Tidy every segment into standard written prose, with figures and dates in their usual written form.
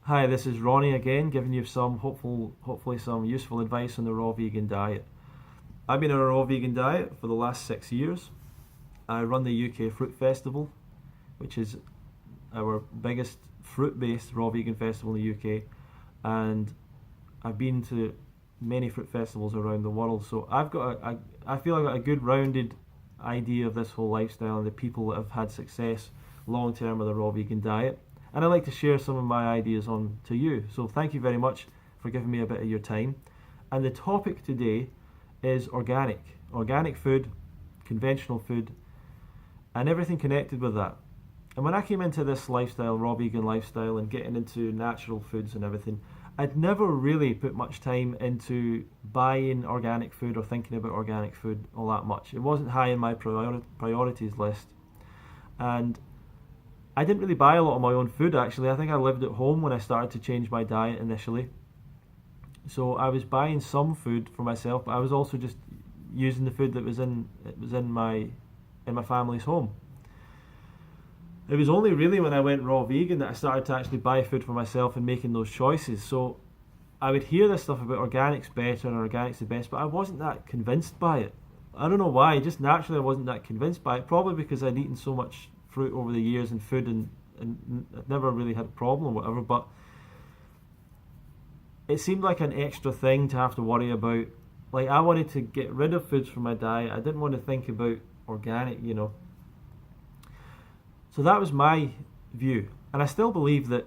Hi, this is Ronnie again, giving you hopefully some useful advice on the raw vegan diet. I've been on a raw vegan diet for the last 6 years. I run the UK Fruit Festival, which is our biggest fruit-based raw vegan festival in the UK, and I've been to many fruit festivals around the world. So I feel I've got a good rounded idea of this whole lifestyle and the people that have had success long term with a raw vegan diet. And I'd like to share some of my ideas on to you. So thank you very much for giving me a bit of your time. And the topic today is organic food, conventional food, and everything connected with that. And when I came into this lifestyle, raw vegan lifestyle, and getting into natural foods and everything, I'd never really put much time into buying organic food or thinking about organic food all that much. It wasn't high in my priorities list. And I didn't really buy a lot of my own food actually. I think I lived at home when I started to change my diet initially. So I was buying some food for myself, but I was also just using the food that was in my family's home. It was only really when I went raw vegan that I started to actually buy food for myself and making those choices. So I would hear this stuff about organic's better and organic's the best, but I wasn't that convinced by it. I don't know why, just naturally I wasn't that convinced by it. Probably because I'd eaten so much fruit over the years and food and I'd never really had a problem or whatever, but it seemed like an extra thing to have to worry about. Like, I wanted to get rid of foods from my diet. I didn't want to think about organic, So that was my view. And I still believe that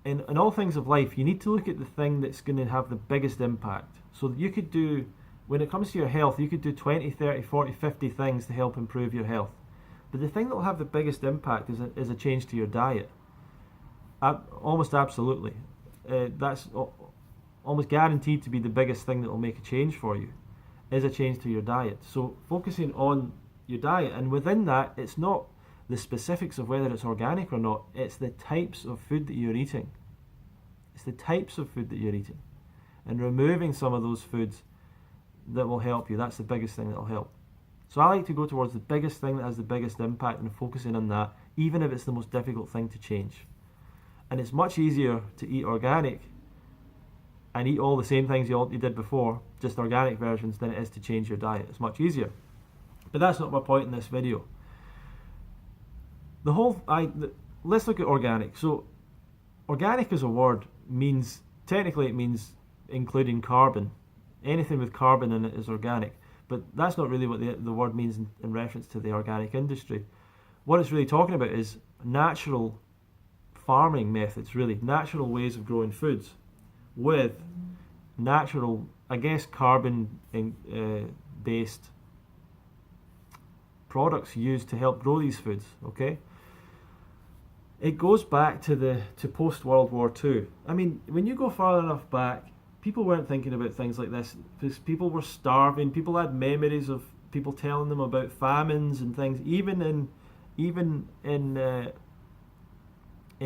in all things of life, you need to look at the thing that's going to have the biggest impact. So you could do, when it comes to your health, you could do 20, 30, 40, 50 things to help improve your health. But the thing that will have the biggest impact is a change to your diet. Almost absolutely. That's almost guaranteed to be the biggest thing that will make a change for you, is a change to your diet. So focusing on your diet, and within that, it's not the specifics of whether it's organic or not, it's the types of food that you're eating. It's the types of food that you're eating. And removing some of those foods that will help you. That's the biggest thing that will help. So I like to go towards the biggest thing that has the biggest impact and focusing on that, even if it's the most difficult thing to change. And it's much easier to eat organic and eat all the same things you did before, just organic versions, than it is to change your diet. It's much easier. But that's not my point in this video. Let's look at organic. So organic as a word technically it means including carbon. Anything with carbon in it is organic. But that's not really what the word means in reference to the organic industry. What it's really talking about is natural farming methods, really. Natural ways of growing foods with natural, carbon-based products used to help grow these foods, okay? It goes back to post-World War II. I mean, when you go far enough back, people weren't thinking about things like this because people were starving. People had memories of people telling them about famines and things, even in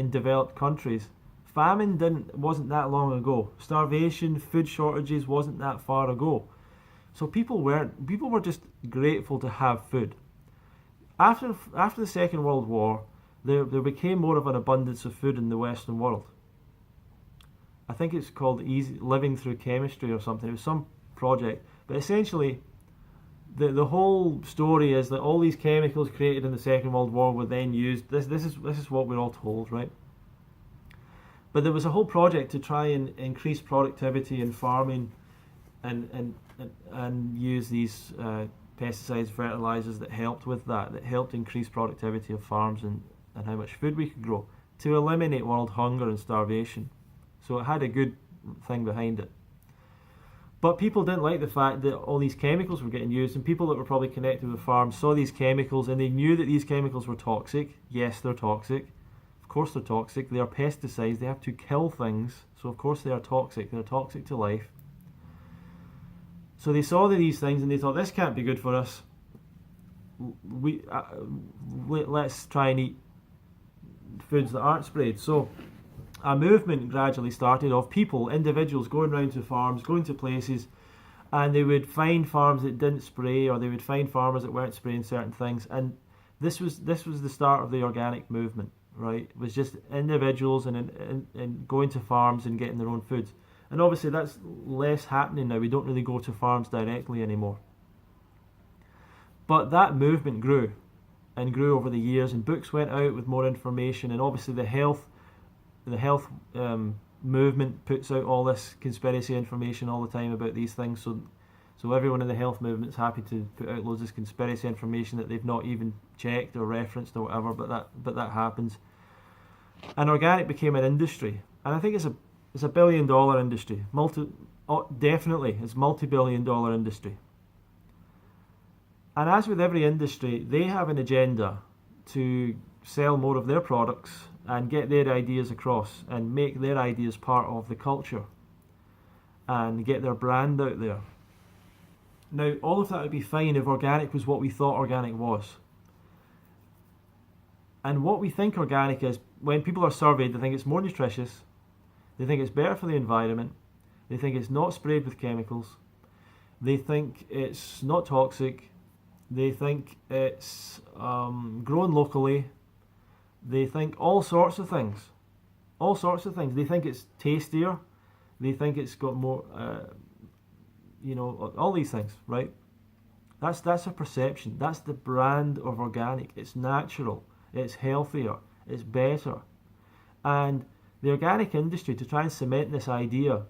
developed countries. Famine wasn't that long ago. Starvation, food shortages wasn't that far ago. So people were just grateful to have food. After the Second World War, there became more of an abundance of food in the Western world. I think it's called Living Through Chemistry or something. It was some project. But essentially, the whole story is that all these chemicals created in the Second World War were then used. This is what we're all told, right? But there was a whole project to try and increase productivity in farming and use these pesticides, fertilizers that helped with that helped increase productivity of farms and how much food we could grow to eliminate world hunger and starvation. So it had a good thing behind it. But people didn't like the fact that all these chemicals were getting used, and people that were probably connected with farms saw these chemicals and they knew that these chemicals were toxic. Yes, they're toxic. Of course they're toxic. They are pesticides. They have to kill things. So of course they are toxic. They're toxic to life. So they saw these things and they thought, this can't be good for us. Let's try and eat foods that aren't sprayed. So a movement gradually started of individuals going around to farms, going to places, and they would find farms that didn't spray, or they would find farmers that weren't spraying certain things. And this was the start of the organic movement. right? It was just individuals and going to farms and getting their own foods. And obviously that's less happening now. We don't really go to farms directly anymore. But that movement grew and grew over the years, and books went out with more information, and obviously the health movement puts out all this conspiracy information all the time about these things. So everyone in the health movement is happy to put out loads of conspiracy information that they've not even checked or referenced or whatever. But that happens. And organic became an industry, and I think it's a $1 billion industry. Definitely, it's multi-billion-dollar industry. And as with every industry, they have an agenda to sell more of their products and get their ideas across and make their ideas part of the culture and get their brand out there. Now, all of that would be fine if organic was what we thought organic was. And what we think organic is, when people are surveyed, they think it's more nutritious, they think it's better for the environment, they think it's not sprayed with chemicals, they think it's not toxic, they think it's grown locally, they think all sorts of things. All sorts of things. They think it's tastier, they think it's got more, all these things, right? That's a perception. That's the brand of organic. It's natural, it's healthier, it's better. And the organic industry, to try and cement this idea,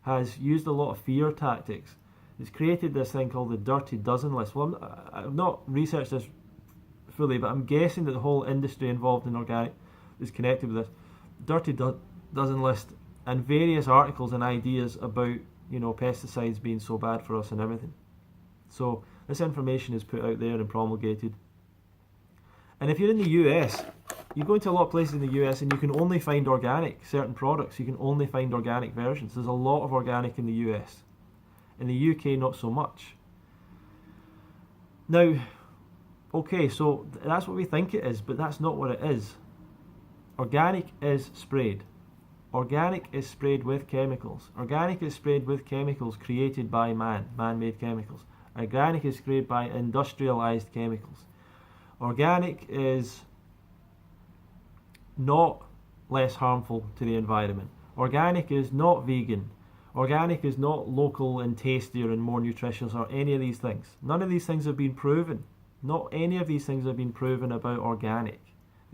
has used a lot of fear tactics. It's created this thing called the Dirty Dozen list. Well, I've not researched this fully, but I'm guessing that the whole industry involved in organic is connected with this Dirty Dozen list and various articles and ideas about, pesticides being so bad for us and everything. So this information is put out there and promulgated. And if you're in the US, you go into a lot of places in the US and you can only find certain products. You can only find organic versions. There's a lot of organic in the US. In the UK, not so much. Now, okay, so that's what we think it is, but that's not what it is. Organic is sprayed. Organic is sprayed with chemicals. Organic is sprayed with chemicals created by man-made chemicals. Organic is sprayed by industrialized chemicals. Organic is not less harmful to the environment. Organic is not vegan. Organic is not local and tastier and more nutritious or any of these things. None of these things have been proven. Not any of these things have been proven about organic.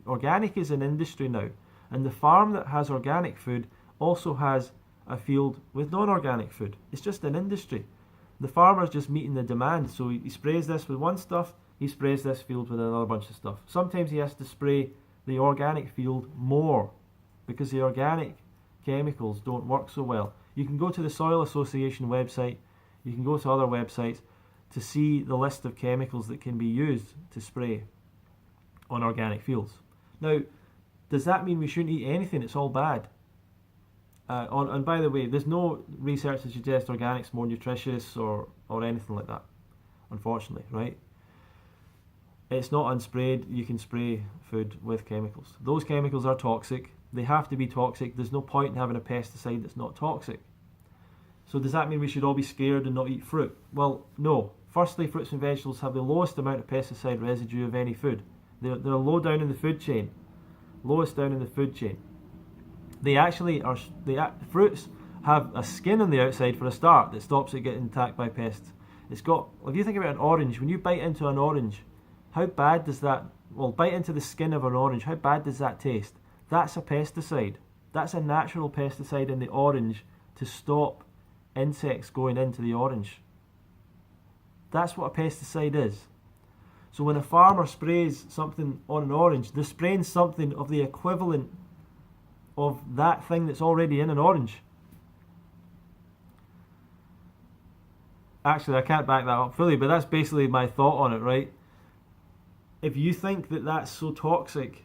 Organic is an industry now, and the farm that has organic food also has a field with non-organic food. It's just an industry. The farmer's just meeting the demand, so he sprays this with one stuff, he sprays this field with another bunch of stuff. Sometimes he has to spray the organic field more because the organic chemicals don't work so well. You can go to the Soil Association website, you can go to other websites to see the list of chemicals that can be used to spray on organic fields. Now, does that mean we shouldn't eat anything? It's all bad. And by the way, there's no research to suggest organic's more nutritious or anything like that, unfortunately, right? It's not unsprayed. You can spray food with chemicals. Those chemicals are toxic. They have to be toxic. There's no point in having a pesticide that's not toxic. So does that mean we should all be scared and not eat fruit? Well, no. Firstly, fruits and vegetables have the lowest amount of pesticide residue of any food. They're low down in the food chain. Lowest down in the food chain. They actually are. Fruits have a skin on the outside for a start that stops it getting attacked by pests. It's got. If you think about an orange, when you bite into an orange, how bad does that? Well, bite into the skin of an orange. How bad does that taste? That's a pesticide. That's a natural pesticide in the orange to stop insects going into the orange. That's what a pesticide is. So when a farmer sprays something on an orange, they're spraying something of the equivalent of that thing that's already in an orange. Actually, I can't back that up fully, but that's basically my thought on it, right? If you think that that's so toxic,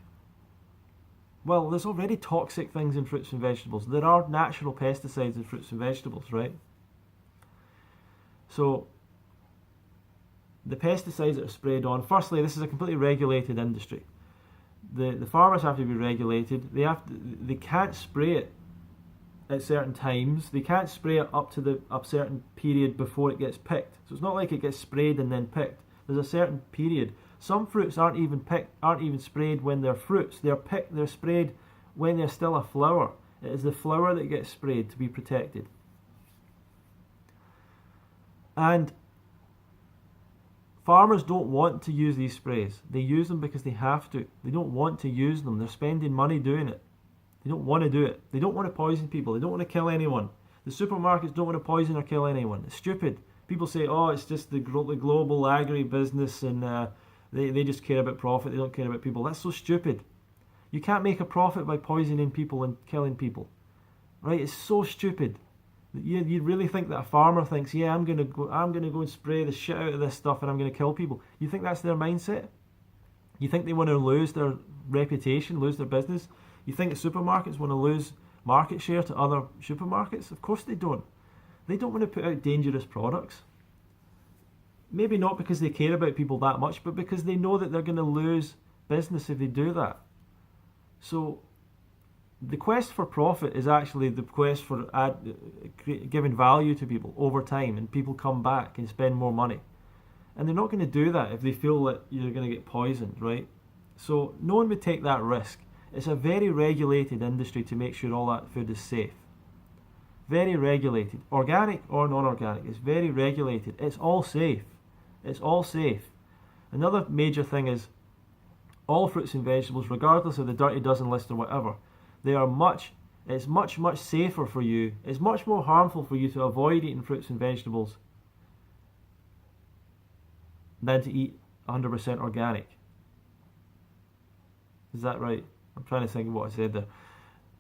well, there's already toxic things in fruits and vegetables. There are natural pesticides in fruits and vegetables, right? So the pesticides that are sprayed on, firstly, this is a completely regulated industry. The farmers have to be regulated. They can't spray it at certain times. They can't spray it up to a certain period before it gets picked. So it's not like it gets sprayed and then picked. There's a certain period. Some fruits aren't even sprayed when they're fruits. They're sprayed when they're still a flower. It is the flower that gets sprayed to be protected. And farmers don't want to use these sprays. They use them because they have to. They don't want to use them. They're spending money doing it. They don't want to do it. They don't want to poison people. They don't want to kill anyone. The supermarkets don't want to poison or kill anyone. It's stupid. People say, oh, it's just the global agri-business and they just care about profit. They don't care about people. That's so stupid. You can't make a profit by poisoning people and killing people. Right? It's so stupid. You really think that a farmer thinks, yeah, I'm gonna go and spray the shit out of this stuff and I'm gonna kill people. You think that's their mindset? You think they want to lose their reputation, lose their business? You think the supermarkets want to lose market share to other supermarkets? Of course they don't. They don't want to put out dangerous products. Maybe not because they care about people that much, but because they know that they're going to lose business if they do that. So the quest for profit is actually the quest for giving value to people over time, and people come back and spend more money. And they're not going to do that if they feel that you're going to get poisoned, right? So no one would take that risk. It's a very regulated industry to make sure all that food is safe. Very regulated. Organic or non-organic, it's very regulated. It's all safe. It's all safe. Another major thing is all fruits and vegetables, regardless of the Dirty Dozen list or whatever, it's much safer for you. It's much more harmful for you to avoid eating fruits and vegetables than to eat 100% organic. Is that right? I'm trying to think of what I said there.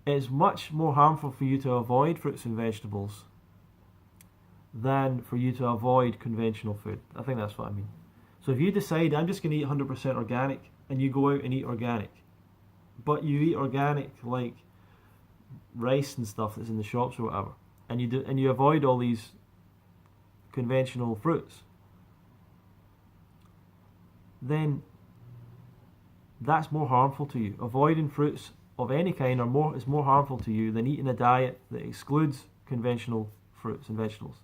It's much more harmful for you to avoid fruits and vegetables than for you to avoid conventional food. I think that's what I mean. So if you decide, I'm just going to eat 100% organic, and you go out and eat organic, but you eat organic like rice and stuff that's in the shops or whatever, and you avoid all these conventional fruits, then that's more harmful to you. Avoiding fruits of any kind is more harmful to you than eating a diet that excludes conventional fruits and vegetables.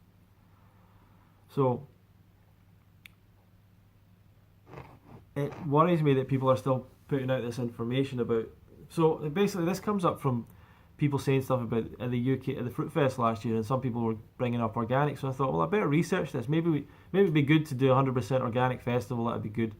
So it worries me that people are still putting out this information about. So basically, this comes up from people saying stuff about at the UK at the Fruit Fest last year, and some people were bringing up organic. So I thought, well, I better research this. Maybe it'd be good to do a 100% organic festival. That'd be good.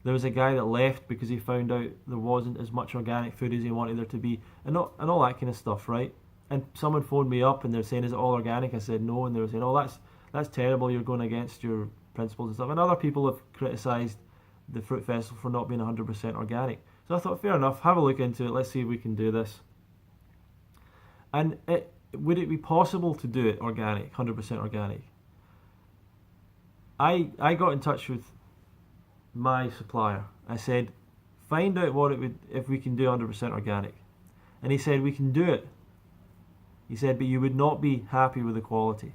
There was a guy that left because he found out there wasn't as much organic food as he wanted there to be, and all that kind of stuff, right? And someone phoned me up and they're saying, is it all organic? I said no, and they were saying, oh, that's terrible, you're going against your principles and stuff. And other people have criticised the Fruit Festival for not being 100% organic. So I thought, fair enough, have a look into it, let's see if we can do this. And would it be possible to do it organic, 100% organic? I got in touch with my supplier. I said, find out what it would, if we can do 100% organic. And he said, we can do it. He said, but you would not be happy with the quality.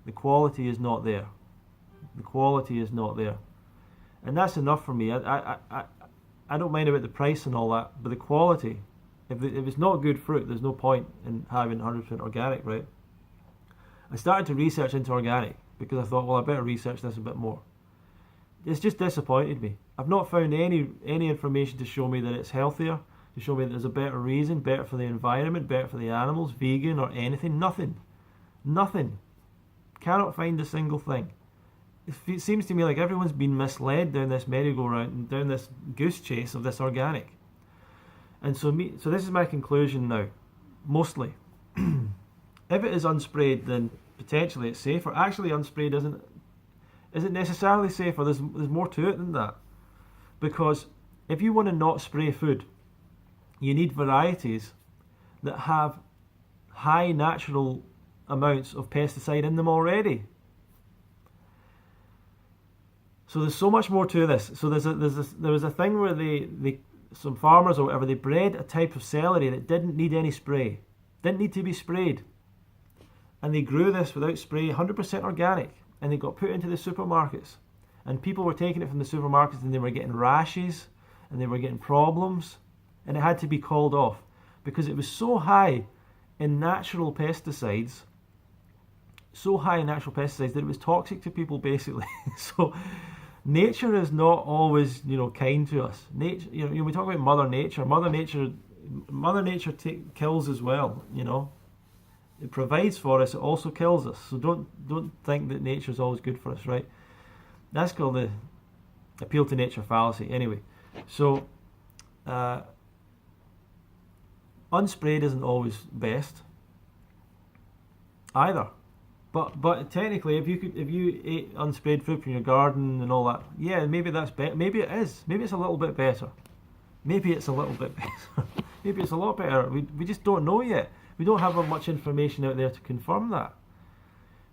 The quality is not there. The quality is not there. And that's enough for me. I don't mind about the price and all that, but the quality, if it's not good fruit, there's no point in having 100% organic, right? I started to research into organic because I thought, well, I better research this a bit more. It's just disappointed me. I've not found any information to show me that it's healthier, to show me that there's a better reason, better for the environment, better for the animals, vegan or anything. Nothing. Cannot find a single thing. It seems to me like everyone's been misled down this merry-go-round and down this goose chase of this organic. And so this is my conclusion now. Mostly, if it is unsprayed, then potentially it's safer. Actually, unsprayed isn't necessarily safer. There's more to it than that. Because if you want to not spray food, you need varieties that have high natural amounts of pesticide in them already. So there's so much more to this. So there was a thing where some farmers or whatever, they bred a type of celery that didn't need any spray, didn't need to be sprayed, and they grew this without spray, 100% organic, and they got put into the supermarkets, and people were taking it from the supermarkets and they were getting rashes and they were getting problems, and it had to be called off because it was so high in natural pesticides that it was toxic to people, basically. So nature is not always, kind to us. Nature, we talk about Mother Nature. Mother Nature kills as well. It provides for us. It also kills us. So don't think that nature is always good for us, right? That's called the appeal to nature fallacy. Anyway, so unsprayed isn't always best either. But technically, if you ate unsprayed fruit from your garden and all that, yeah, maybe that's better. Maybe it is. Maybe it's a little bit better. Maybe it's a little bit better. Maybe it's a lot better. We just don't know yet. We don't have much information out there to confirm that.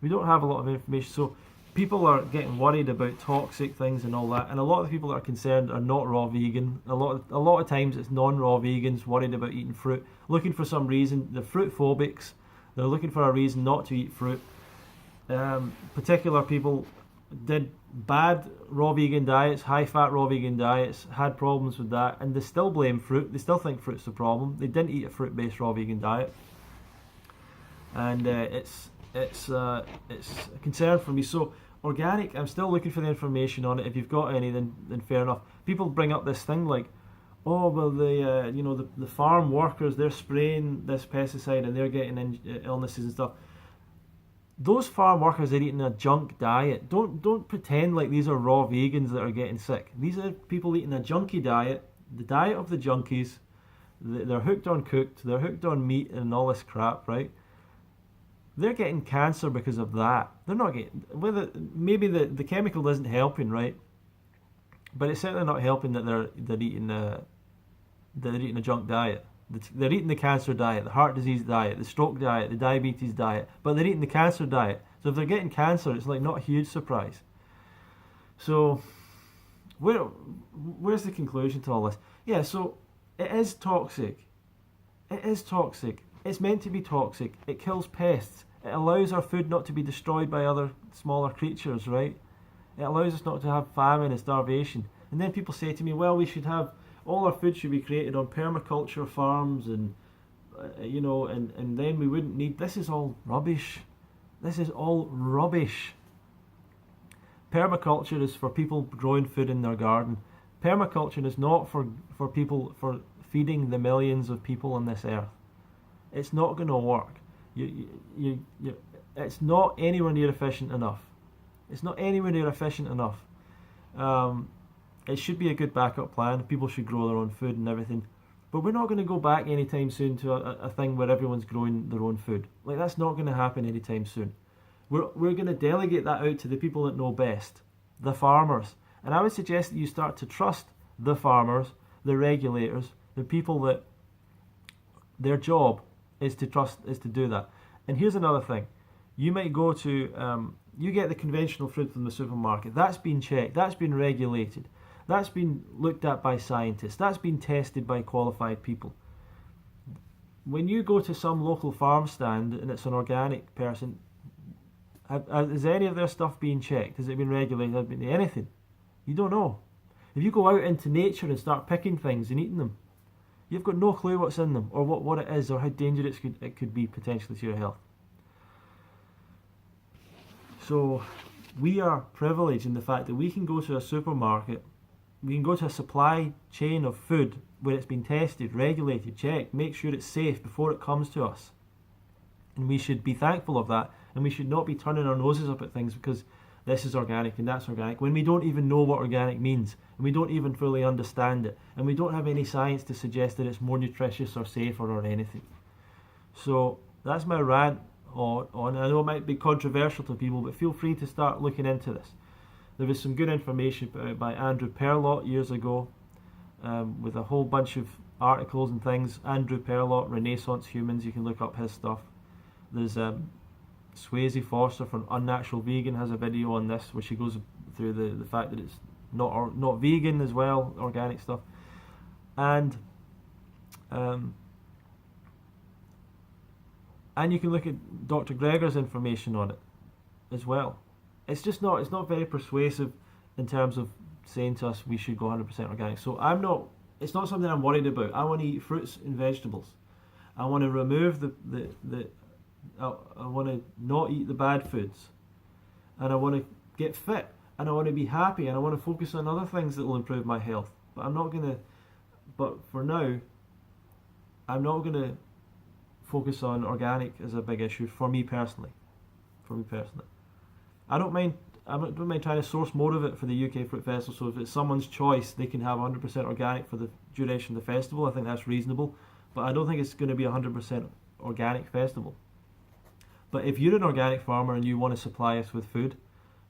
We don't have a lot of information. So people are getting worried about toxic things and all that. And a lot of the people that are concerned are not raw vegan. A lot of times it's non-raw vegans worried about eating fruit, looking for some reason. They're fruit phobics. They're looking for a reason not to eat fruit. Particular people did bad raw vegan diets, high-fat raw vegan diets, had problems with that, and they still blame fruit. They still think fruit's the problem. They didn't eat a fruit-based raw vegan diet, and it's a concern for me. So organic, I'm still looking for the information on it. If you've got any, then fair enough. People bring up this thing like, oh well, the farm workers, they're spraying this pesticide and they're getting illnesses and stuff. Those farm workers are eating a junk diet. Don't pretend like these are raw vegans that are getting sick. These are people eating a junky diet, the diet of the junkies. They're hooked on cooked, they're hooked on meat and all this crap, right? They're getting cancer because of that. They're not getting, maybe the chemical isn't helping, right? But it's certainly not helping that they're eating a junk diet. They're eating the cancer diet, the heart disease diet, the stroke diet, the diabetes diet, but they're eating the cancer diet. So if they're getting cancer, it's like not a huge surprise. So where's the conclusion to all this? Yeah, so it is toxic. It is toxic. It's meant to be toxic. It kills pests. It allows our food not to be destroyed by other smaller creatures, right? It allows us not to have famine and starvation. And then people say to me, well, all our food should be created on permaculture farms and then we wouldn't need. This is all rubbish. This is all rubbish. Permaculture is for people growing food in their garden. Permaculture is not for feeding the millions of people on this earth. It's not going to work. It's not anywhere near efficient enough. It's not anywhere near efficient enough. It should be a good backup plan. People should grow their own food and everything. But we're not going to go back anytime soon to a thing where everyone's growing their own food. Like, that's not going to happen anytime soon. We're going to delegate that out to the people that know best, the farmers. And I would suggest that you start to trust the farmers, the regulators, the people that their job is to do that. And here's another thing. You might go to, you get the conventional fruit from the supermarket. That's been checked. That's been regulated. That's been looked at by scientists. That's been tested by qualified people. When you go to some local farm stand and it's an organic person, is any of their stuff being checked? Has it been regulated? Anything? You don't know. If you go out into nature and start picking things and eating them, you've got no clue what's in them or what it is or how dangerous it could be potentially to your health. So we are privileged in the fact that we can go to a supermarket, we can go to a supply chain of food where it's been tested, regulated, checked, make sure it's safe before it comes to us. And we should be thankful of that, and we should not be turning our noses up at things because this is organic and that's organic, when we don't even know what organic means, and we don't even fully understand it, and we don't have any science to suggest that it's more nutritious or safer or anything. So that's my rant on. I know it might be controversial to people, but feel free to start looking into this. There was some good information put out by Andrew Perlott years ago, with a whole bunch of articles and things. Andrew Perlott, Renaissance Humans, you can look up his stuff. There's Swayze Foster from Unnatural Vegan has a video on this, where she goes through the fact that it's not vegan as well, organic stuff, and you can look at Dr. Greger's information on it as well. It's not very persuasive in terms of saying to us we should go 100% organic. So it's not something I'm worried about. I want to eat fruits and vegetables. I want to remove I want to not eat the bad foods, and I want to get fit. and I want to be happy, and I want to focus on other things that will improve my health. But I'm not going to, but for now, I'm not going to focus on organic as a big issue for me personally. For me personally. I don't mind trying to source more of it for the UK Fruit Festival, so if it's someone's choice, they can have 100% organic for the duration of the festival. I think that's reasonable, but I don't think it's going to be a 100% organic festival. But if you're an organic farmer and you want to supply us with food,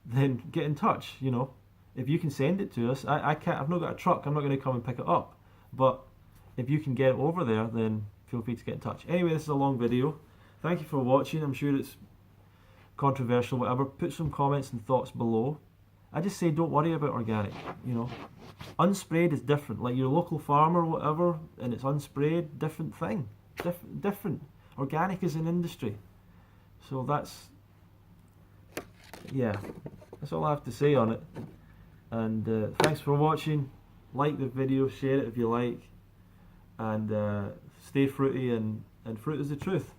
then get in touch, you know. If you can send it to us, I've not got a truck, I'm not going to come and pick it up. But if you can get it over there, then feel free to get in touch. Anyway, this is a long video. Thank you for watching. I'm sure it's controversial, whatever. Put some comments and thoughts below. I just say don't worry about organic, you know. Unsprayed is different. Like your local farmer or whatever, and it's unsprayed, different thing. Different. Organic is an industry. So that's all I have to say on it. And thanks for watching. Like the video, share it if you like, and stay fruity, and fruit is the truth.